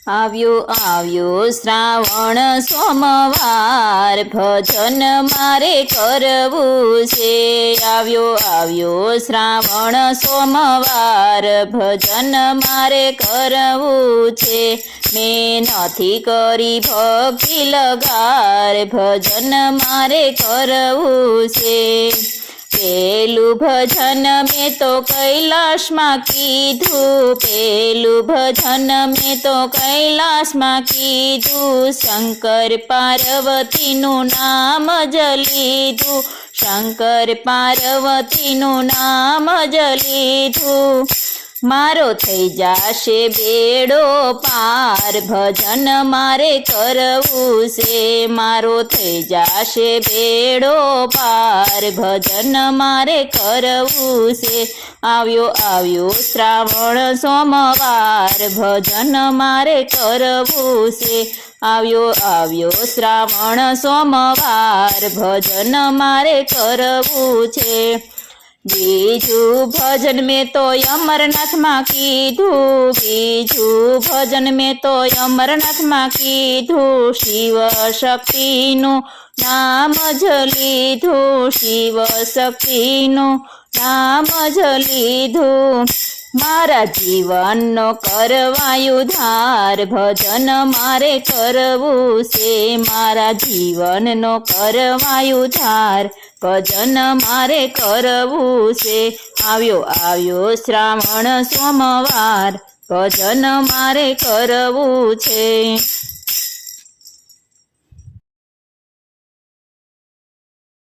આવ્યો આવ્યો શ્રાવણ સોમવાર ભજન મારે કરવું છે। આવ્યો આવ્યો શ્રાવણ સોમવાર ભજન મારે કરવું છે। મેં નથી કરી ભક્તિ લગાર ભજન મારે કરવું છે। પેલું ભજન મેં તો કૈલાસમાં કીધું, પેલું ભજન મેં તો કૈલાસમાં કીધું। શંકર પાર્વતીનું નામ જ લીધું, શંકર પાર્વતીનું નામ જ લીધું। મારો થઈ જાશે બેડો પાર ભજન મારે કરવું છે। મારો થઈ જાશે બેડો પાર ભજન મારે કરવું છે। આવ્યો આવ્યો શ્રાવણ સોમવાર ભજન મારે કરવું છે। આવ્યો આવ્યો શ્રાવણ સોમવાર ભજન મારે કરવું છે। બીજું ભજન મેં તો અમરનાથમાં કીધું, બીજું ભજન મેં તો અમરનાથમાં કીધું। શિવ શક્તિનું નામ જ લીધું, શિવ શક્તિનું નામ જ લીધું। મારા જીવનનો કરવાયું ધાર ભજન મારે કરવું છે। મારા જીવનનો કરવાયું ધાર ભજન મારે કરવું છે। આવ્યો આવ્યો શ્રાવણ સોમવાર ભજન મારે કરવું છે।